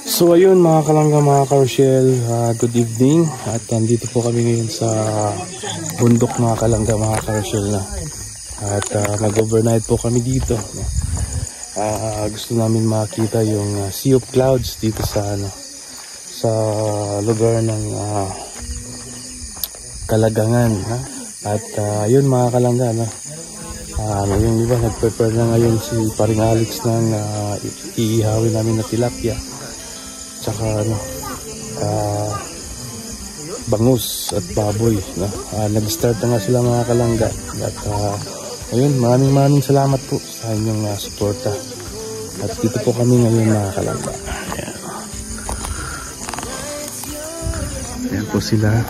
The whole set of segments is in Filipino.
So ayun mga kalangga, mga ka-Rochelle, good evening. At nandito po kami ngayon sa bundok mga kalangga, mga ka-Rochelle na. At mag-overnight po kami dito. Gusto namin makita yung Sea of Clouds dito sa sa lugar ng Kalagangan. At ayun mga kalangga, yung iba nag-prepare na ngayon si Paring Alex ng iihawin namin na tilapia. Tsaka bangus at baboy. Nag-start na nga sila mga kalangga. At ayun, maraming salamat po sa inyong suporta. At dito po kami ngayon mga kalangga. Ayan. Ayan po sila.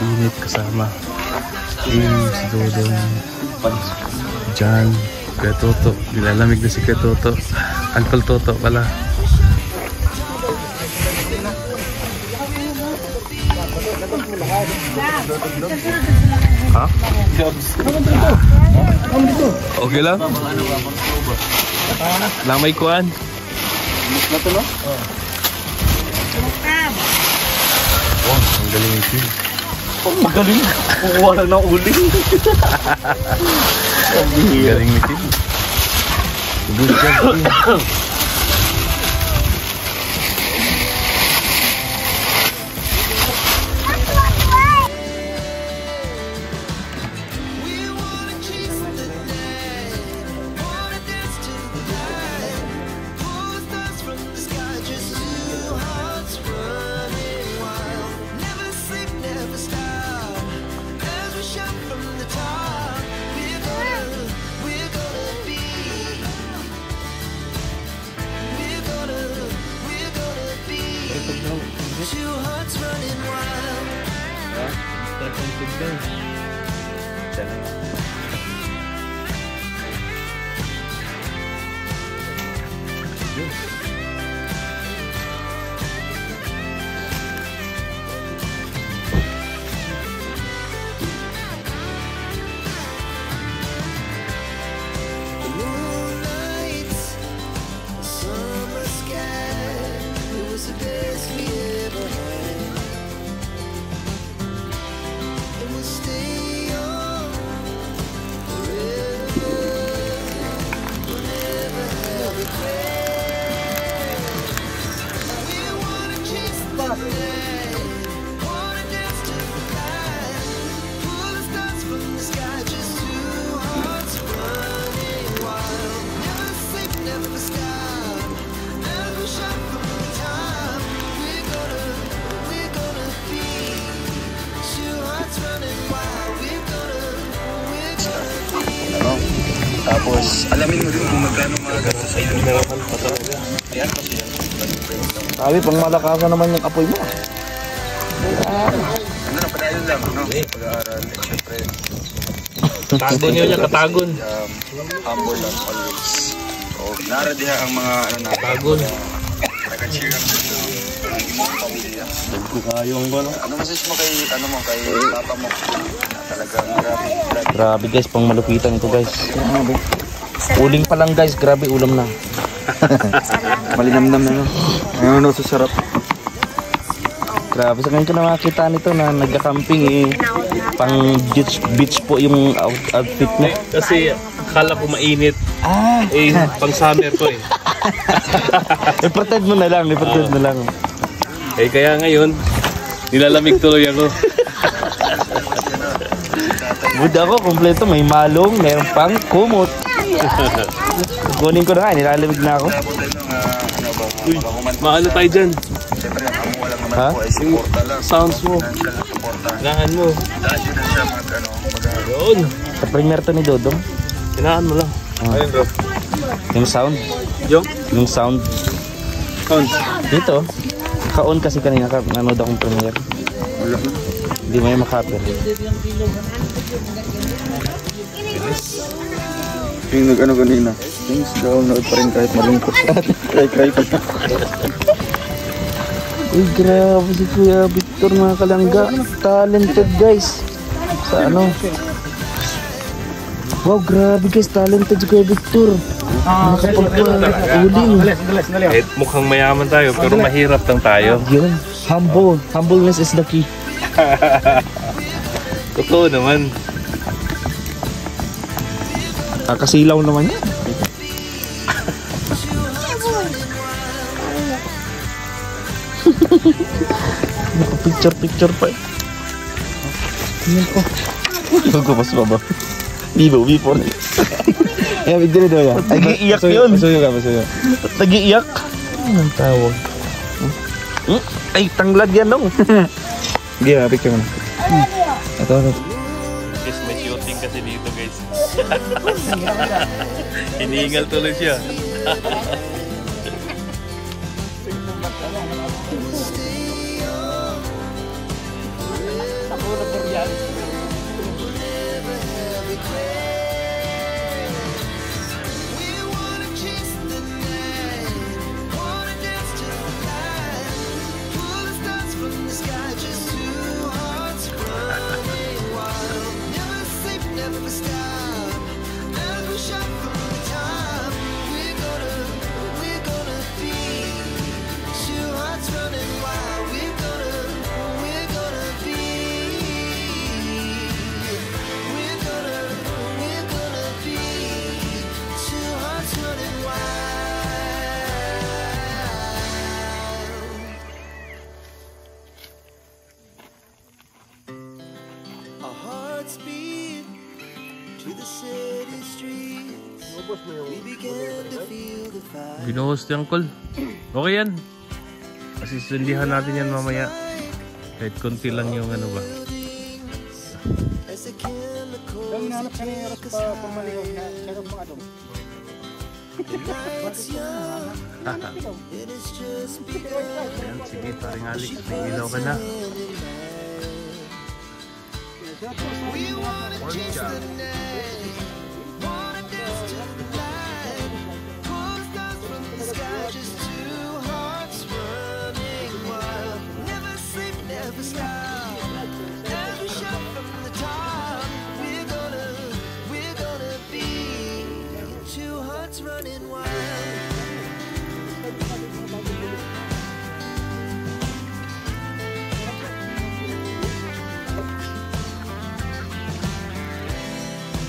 Init kasama si Dodong, Jan, Kuya Toto. Nilalamig na si Kuya Toto. Uncle Toto pala. Ha? Okay lang? Lang may kuhan? Mas na to, no? Oh, ang galing ito. Oh, magaling. Kukuha lang ng uling. Ang galing ito. Good job. Tapos, alamin mo rin kung magkano magagastos sa iyo. Meron pa talaga. Ayan kasi yan. Sabi, pang malakasan naman yung apoy mo. Ano na, padayon lang, no? Pag-aaral, siyempre. Tagon nyo niya, katagon. Humble lang, always. So, naradiha ang mga, Tagon. nag-cheer up sa imong pamilya. Kayong ba, no? Ano message mo kay papa mo? Talagang grabe. Grabe guys, pang malupitan ito guys. Uling pa lang guys, grabe ulam na. Malinamnam na no. Ayun, no, susarap. Grabe, sa ngayon ko na makita nito na nagka-camping eh. Pang beach po yung outfit niya. Kasi akala ko mainit. Pang summer ko eh. I-pretend mo na lang, i-pretend mo lang. Kaya ngayon, nilalamig tuloy ako. Good ako, kompleto. May malong, mayroon pang kumot. Kunin ko na nga, nilalamig na ako. Uy, maano tayo dyan? Siyempre, ang walang naman Ha? po ay suporta lang. Sounds mo. Hinahan mo. Dahil yun na siya Yun. Sa premier to ni Dodong. Hinahan mo lang. Ayun bro. Yung sound. Yung? Yung sound. Sound. Dito. Ka-on kasi kanina, nanood akong premier. Wala na. Hindi mo yung makapir. Yung nag-ano kanina. Things down, nood pa rin kahit malungkot. Cry pa na. Uy, grabe si Kuya Victor mga kalangga. Talented guys. Sa ano? Wow, grabe guys. Talented si Kuya Victor. Nakapagpa-uling. Kahit mukhang mayaman tayo, pero mahirap lang tayo. Yun. Humble. Humbleness is the key. Totoo naman. Kasilaw naman yan. Picture pa eh. Ano ko mas baba? Bibo, before. Eh, bigyan na yan. Nag-iiyak yun. Masuyo ka. Nag-iiyak. Anong tawag? Ay, tanglad yan no. Sige, picture mo na. Ito. Guys, may shooting kasi dito guys. Hinihingal tuloy siya. Binuhos ni Uncle. Okay yan. Kasi sundihan natin yan mamaya. Kahit konti lang yung ano ba. Ang nanap ka na yung pa pamaliw na sarap mga dong. Ayan, sige, paring Ali. May ilaw ka na.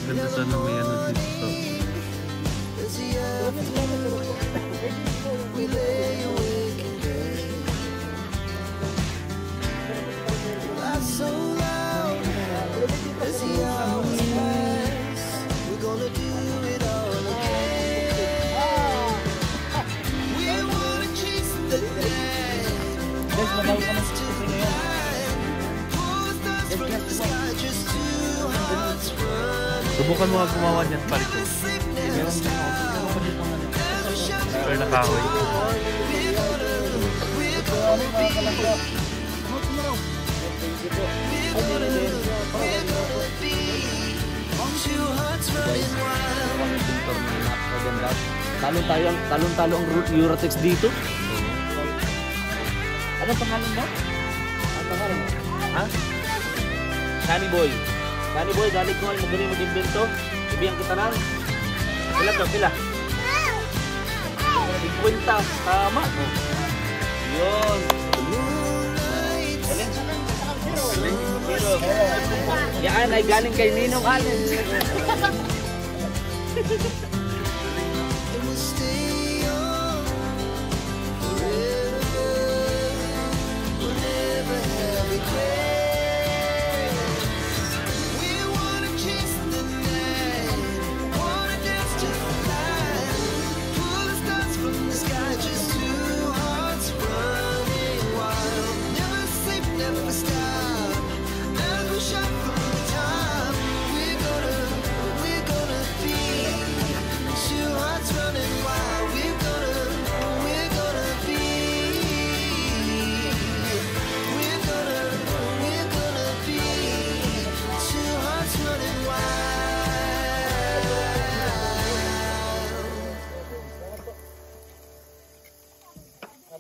Ganda sana may ano dito. Subukan mo nga gumawa niyan pa rin. Or nakahoy. Talon-talo ang Eurotex dito. Ano pangalan mo? Ano pangalan mo? Ha? Sunny Boy. Sunny Boy, galing ko ay magaling mag-invento. Ibigyan kita ng pila to, pila. 50. Tama. Yun. Pero, yan ay galing kay Ninong Allen.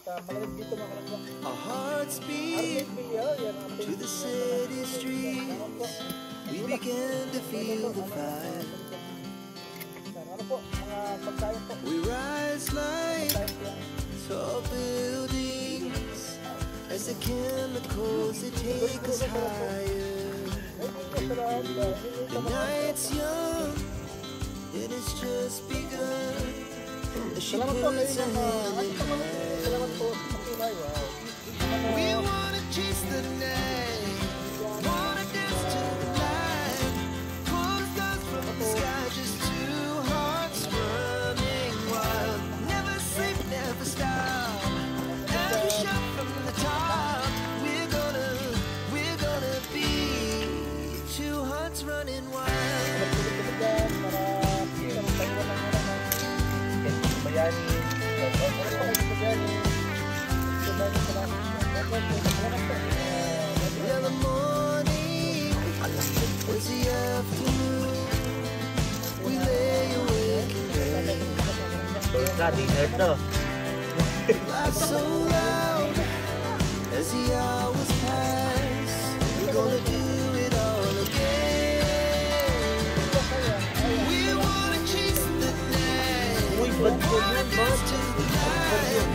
Malamig dito mga kalangga. To the city streets, we began to feel the fire. We rise like tall buildings as the chemicals they take us higher. The night's young, it has just begun. As she puts her hand in mine. We wanna chase the night, wanna dance to the light. Pull the stars from the sky, just two hearts running wild. Never sleep, never stop. As we shout from the top, we're gonna be two hearts running wild. Yeah, the morning was the afternoon. We lay awake in bed. Laughed so loud as the hours pass. We're gonna do it all again. We wanna chase the night, wanna dance to the light.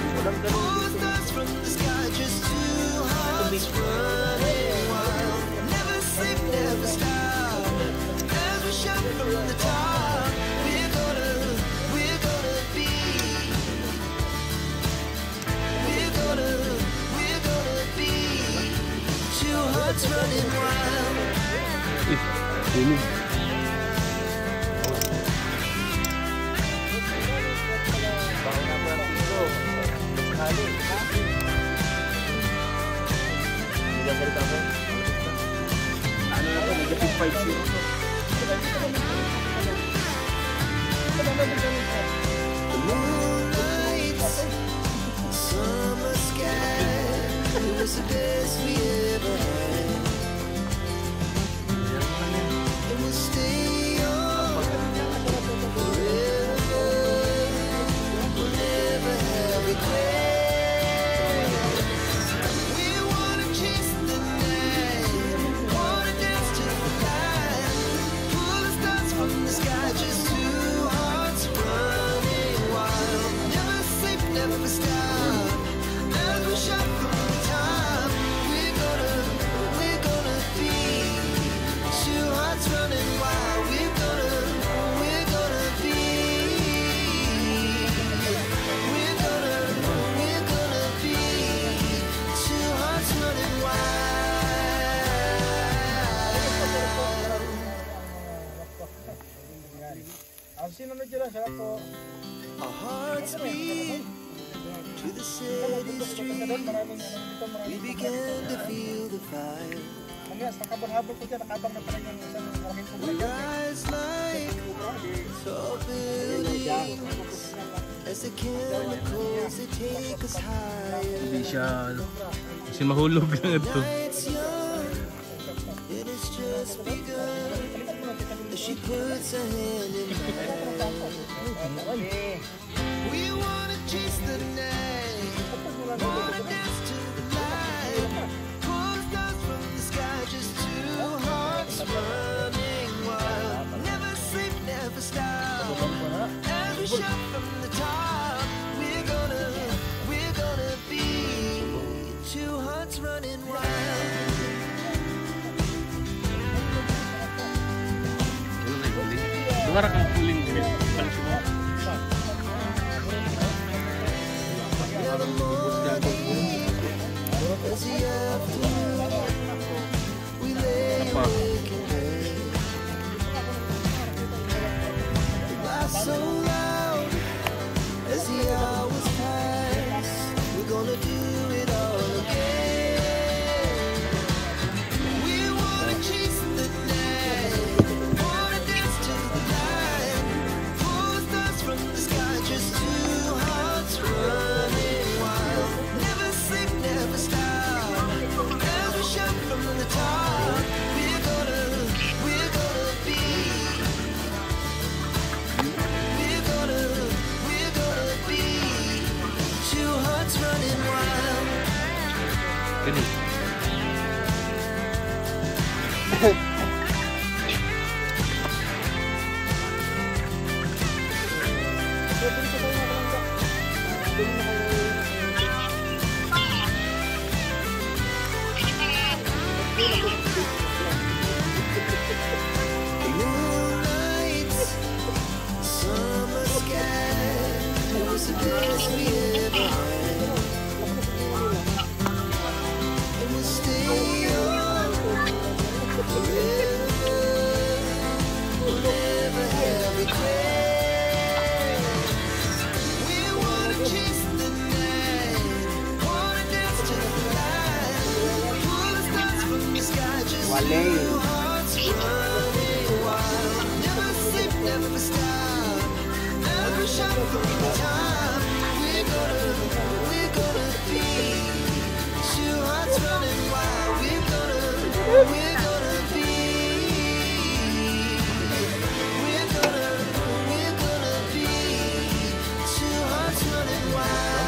Pull the stars from the sky, just two hearts running wild. Never sleep, never stop. As we shout from the top, we're gonna be. We're gonna be two hearts running wild. The moonlights, summer sky, it was the best we ever had. And we'll stay on forever. We'll never have regrets. We wanna chase the night, wanna dance to the light. Pull the stars from the sky, just two hearts running wild. Never sleep, never stop. As we shout from the top, we're gonna be two hearts running wild. We're gonna be. We're gonna be two hearts running wild. Our hearts beat to the city streets. We began to feel the fire. We rise like tall buildings as the chemicals they take us higher. Hindi siya kasi mahulog lang ito. Night's young, it has just begun. As she puts her hand in mine. We wanna chase the night, wanna dance to the light. Pull the stars from the sky, just two hearts running wild. Never sleep, never stop. As we shout from the top, we're gonna be two hearts running wild. Luar kang puling din. Yeah, the morning was the afternoon. We lay awake in bed. Laughed so loud as the hours pass. We're gonna do it all again. We wanna chase the night, wanna dance to the light. Pull the stars from the sky, just two hearts running wild. Never sleep, never stop. As we shout from the top, we're gonna Moonlight, summer sky, was the best we ever had. And we'll stay on forever. We'll never have regrets. We wanna chase the night, wanna dance to the light, pull the stars from the sky, just two hearts running wild. Never sleep, never stop, never shut from the top. We're gonna be two hearts running wild. We're gonna be. We're gonna be two hearts running wild.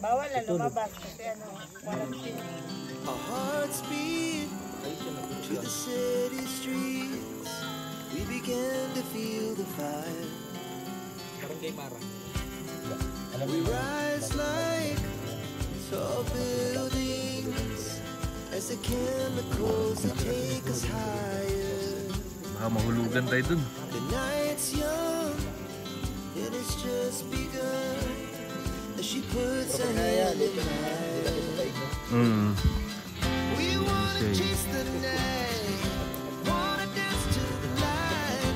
Bawal na lumabas kasi ano, walang Our hearts beat to the city streets. We began to feel the fire. We rise like tall buildings as the chemicals that take us higher. Baka mahulugan tayo dun. The night's young, it has just begun. As she puts her hand in mine. We wanna chase the night, wanna dance to the light,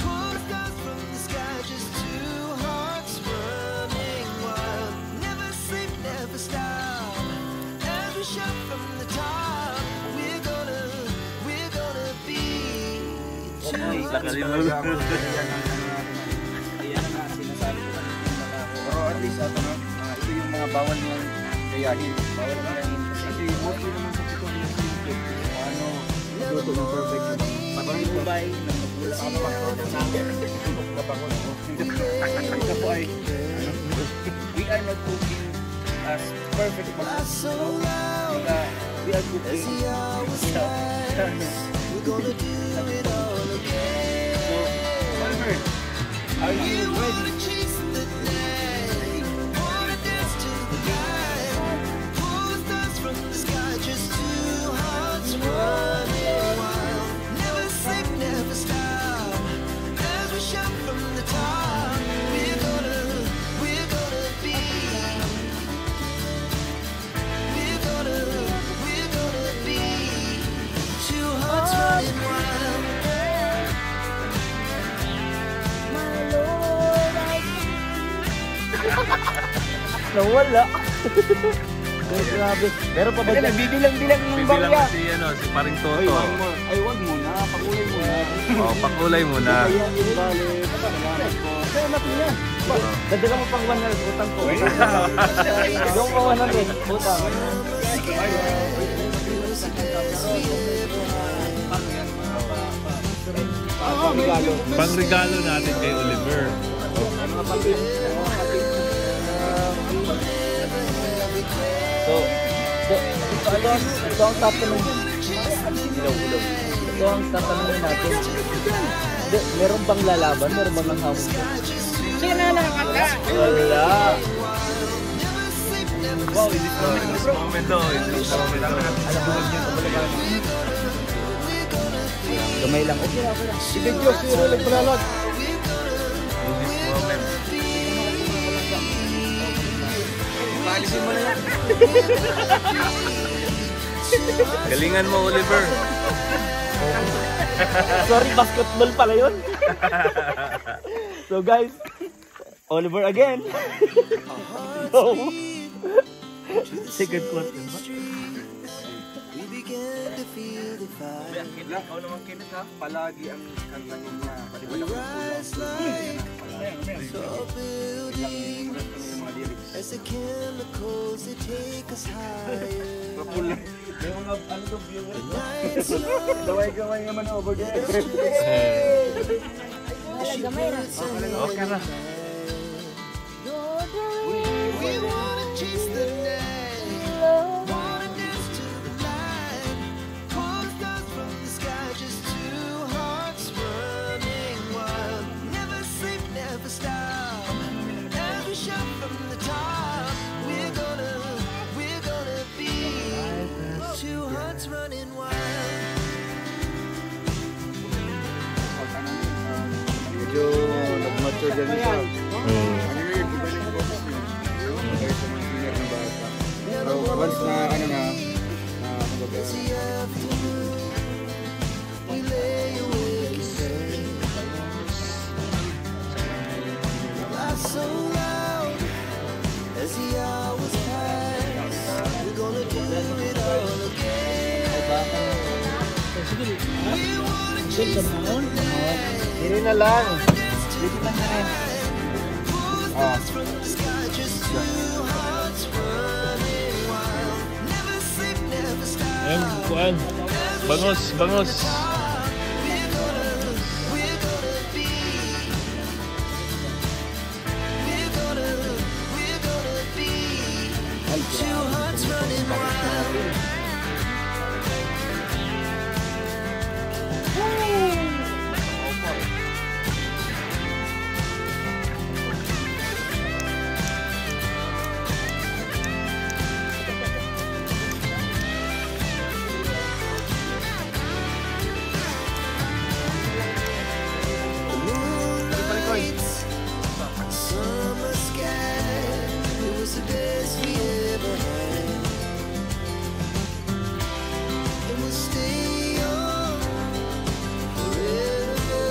pull the stars from the sky, just two hearts running wild. Never sleep, never stop, as we shout from the top. We're gonna be two hearts running wild. Pero at least ito yung mga bawal niyang kayahin. Bawal kayahin. Kasi mostly naman sa ito yung simple. Ano, luto ng perfect naman. Parang yung Dubai, wala ka mapakot ng kapakot. Ito po ay, we are not cooking as perfect as we are cooking. We're gonna do it all again. So, Oliver, are you ready? Nawala. Grabe. Meron pa ba dyan? bibilang-bilang ng Bibilang barya. si, si Paring Toto. Ay, wag muna. Pakulay muna. Oh, pakulay muna. Ayan yung bali. Salamat po. Salamat niya. Dadala mo pang 100 utang ko. Yung pa 100 utang. Pang-regalo natin kay Oliver. Ito ang tatanungin. Ito ang tatanungin natin. Meron bang lalaban? Meron bang nang hamon? Sige na lang ka. Wala. Wow, in this moment though. Gamay lang. Okay na. Sige, Diyos. Sige, ulit palalag. In this moment. Paalisin mo na yan. Galingan mo, Oliver. Sorry, basketball pala yun. So guys, Oliver again. No. Second quarter. We began to feel the fire. Ikaw naman kinit ha, palagi ang kantangin niya. We rise like tall buildings as the chemicals that take us higher. May mga ano to viewer. Gaway-gaway naman over there. Okay na. We wanna chase the night, mature dyan isa. Mm. Ano yun, iba na yung boses niya. Kaya sa mga senior na bata. So, once na ano na, kumbaga, So loud as the hours pass, we're gonna do it all again. We wanna chase the night. Dili na lang. Pull the stars from the sky, just two hearts running wild. Never sleep, never stop. Ayun, kuan. Bangos, bangos. We're gonna be. We're gonna be. Two hearts running wild. Summer sky, it was the best we ever had. And we'll stay on forever.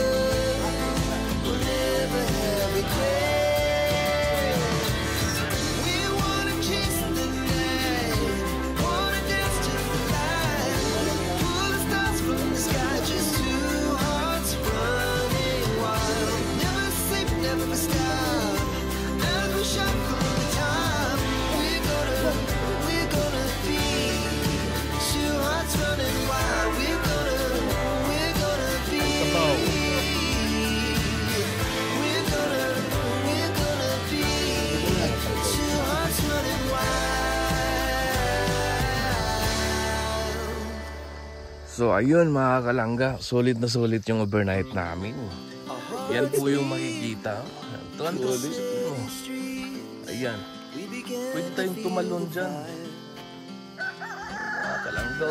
We'll never have regrets. We wanna chase the night, wanna dance to the light. Pull the stars from the sky, just two hearts running wild. Never sleep, never stop. As we shine from the top, we're gonna be two hearts running wild. We're gonna be. We're gonna be two hearts running wild. So ayun mga kalangga, solid na solid yung overnight namin. Yan po yung makikita. Ayan. Pwede tayong tumalon dyan. Mga kalangga.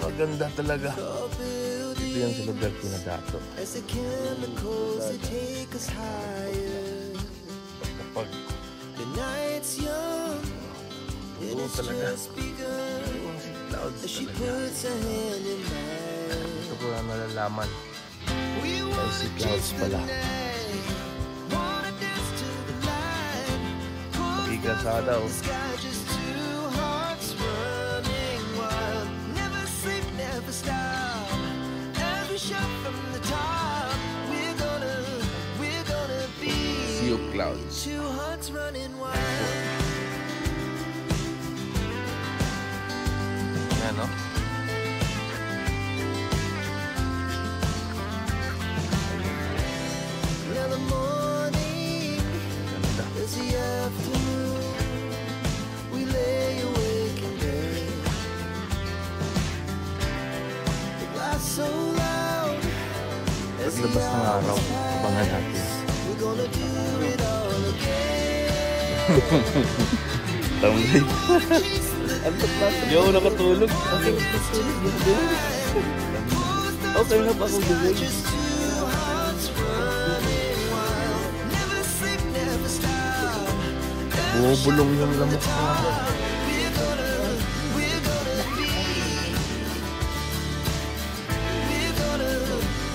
Maganda talaga. Ito yung sa lugar pinadato. As the chemicals they take us higher. Kapag The night's young and Oo it's talaga. just begun. yung si clouds As she talaga. puts her hand in mine. Ito ko na nalalaman. We Ay wanna si clouds chase the pala. night, wanna dance to the light. Pull Igasada the oh. sky, just two hearts running wild. Never sleep, never stop. As we shout from the top, we're gonna be Sea of clouds. two hearts running wild. Yan no? Now the morning Ganda. is the afternoon. We lay awake in bed. The glass so loud as the Paglabas ng araw, hours abangan natin. pass. We're gonna do it all again. Tamlay. Chase the Hindi ako nakatulog. Okay, okay na ba akong gising? just two hearts running wild. Never sleep, never stop. Bumubulong yung lamok ko. We're gonna be.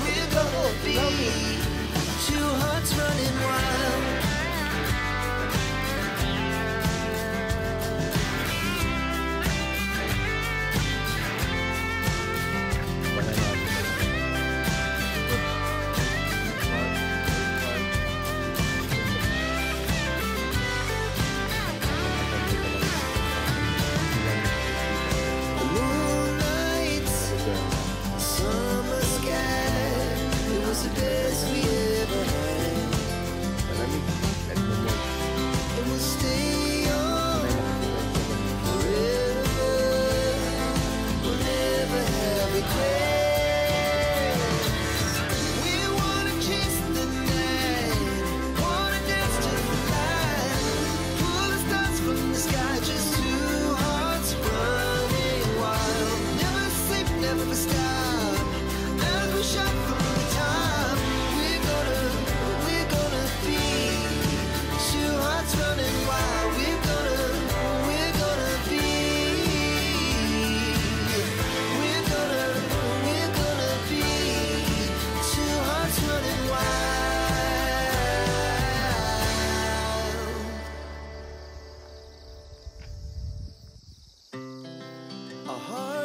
We're gonna be. Two hearts running wild.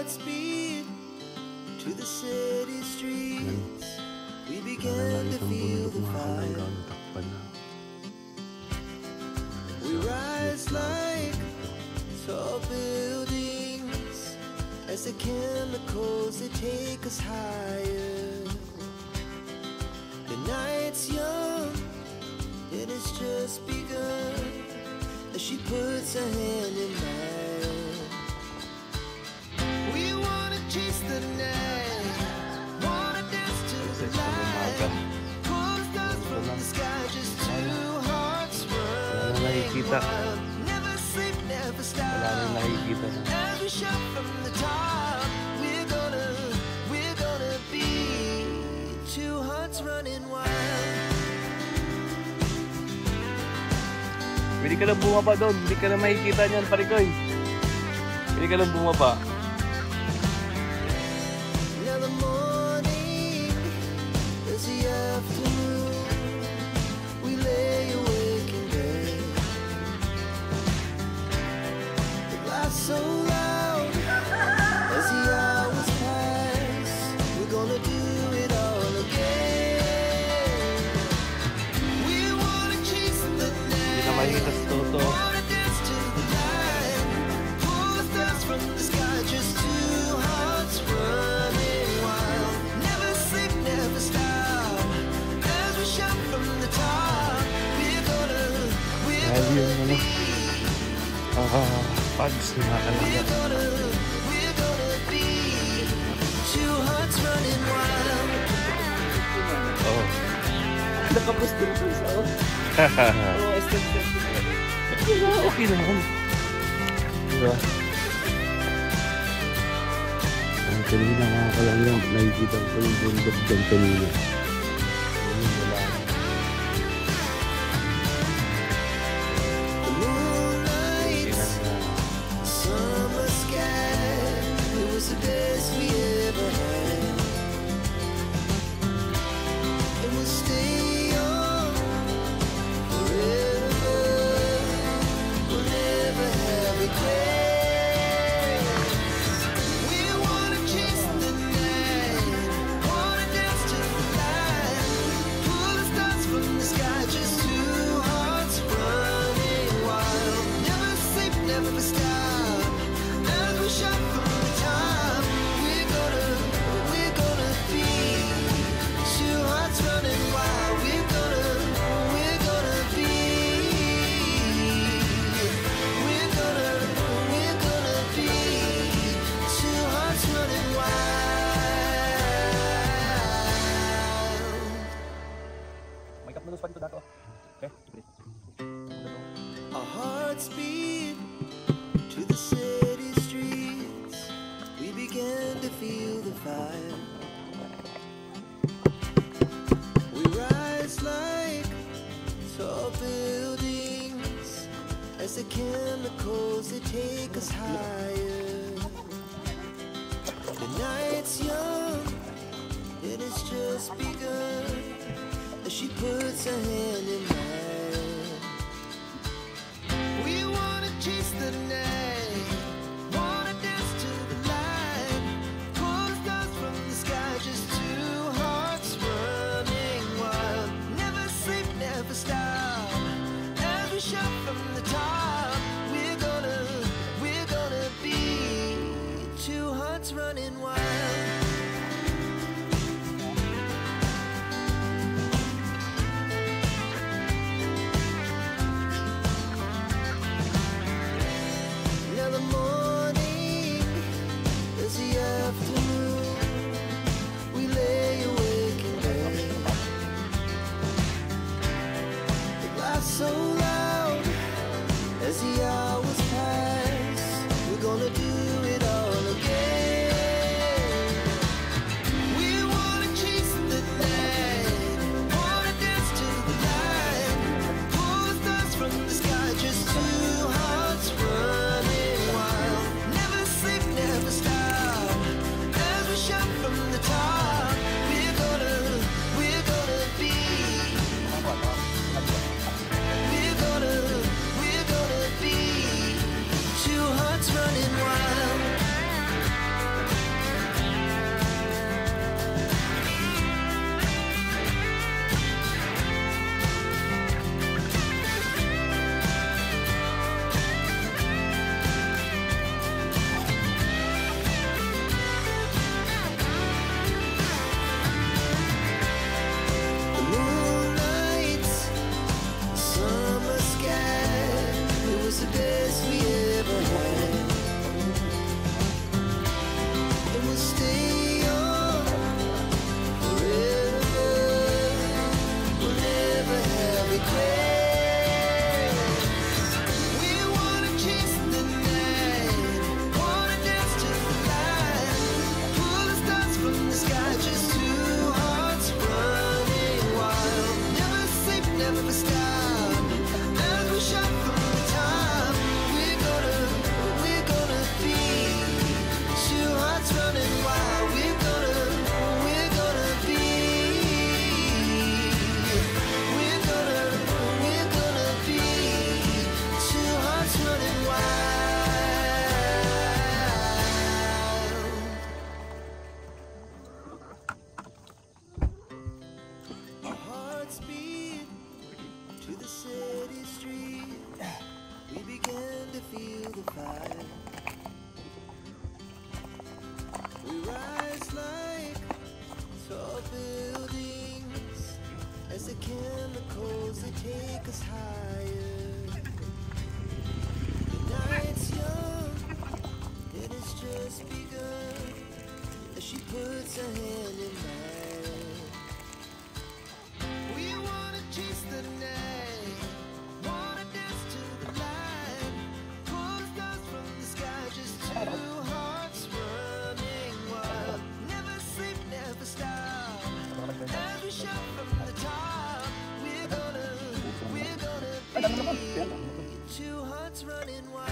hearts beat to the city streets. We began to feel the fire. We rise like tall buildings as the chemicals they take us higher. The night's young, it has just begun as she puts her hand in mine. We wanna chase the night, wanna dance to the light, pull stars from the sky, just two hearts running wild. Never sleep, never stop. As we shout from the top, we're gonna be two hearts running wild. Pwede ka lang bumaba doon, hindi ka lang makikita niyan, parikoy. Pwede ka lang bumaba. Now the morning is the afternoon. We lay awake in bed. The laughs so loud as the hours pass. We're gonna do it all again. We wanna chase the night. Makikita sa toto. Wanna dance to the light. Pull the stars from the sky, just two hearts running wild. Never sleep, never stop. As we shout from the top, we're gonna be Pags na kalangga. we're gonna be two hearts running wild. Oo. Nakapos din po sa ako. Okay naman. Diba? Ang kanina mga kalangga, nakikita ko yung bundok dyan kanina. Ayun, wala. The moonlight, summer sky, it was the best we ever had. And we'll stay on forever. We'll never have regrets. We wanna chase the night, wanna dance to the light, pull the stars from the sky, just two hearts running wild. Never sleep, never stop. As we shout from the top, we're gonna be two hearts running wild. We're gonna be two hearts running wild. May kapnulus pa dito dato. Okay. Our hearts beat to the city streets. We began to feel the fire. We rise like tall buildings as the chemicals they take us higher. The night's young, it has just begun as she puts her hand in mine. We wanna chase the night, wanna dance to the light, pull the stars from the sky, just two hearts running wild. Never sleep, never stop. As we shout from the top, we're gonna be two hearts running wild. heart's running wild.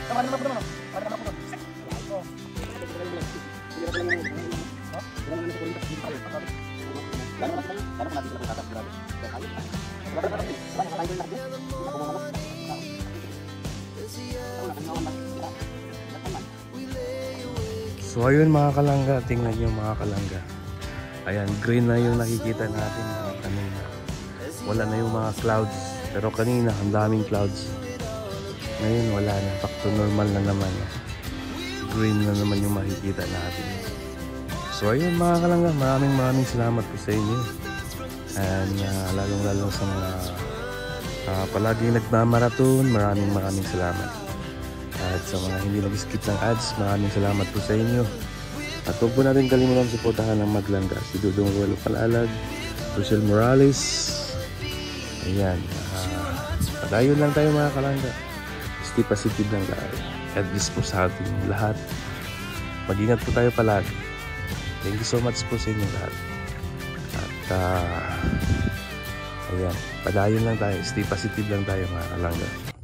So ayun mga kalangga, tingnan nyo mga kalangga. Ayan, green na yung nakikita natin mga kanina. Wala na yung mga clouds. Pero kanina, ang daming clouds. Ngayon wala na, back to normal na naman. Green na naman yung makikita natin. So ayun mga kalangga, maraming salamat po sa inyo. And lalong sa mga palaging nagmamarathon, maraming salamat. At sa mga hindi nag-skip ng ads, maraming salamat po sa inyo. At huwag po natin kalimutan suportahan ng Maglangga, si Dudong Ruelo Palalag, Rochelle Morales. Ayan, padayon lang tayo mga kalangga. Stay positive lang tayo. At least po sa ating lahat. Mag-ingat po tayo palagi. Thank you so much po sa inyo lahat. At ayan, padayon lang tayo. Stay positive lang tayo mga kalangga.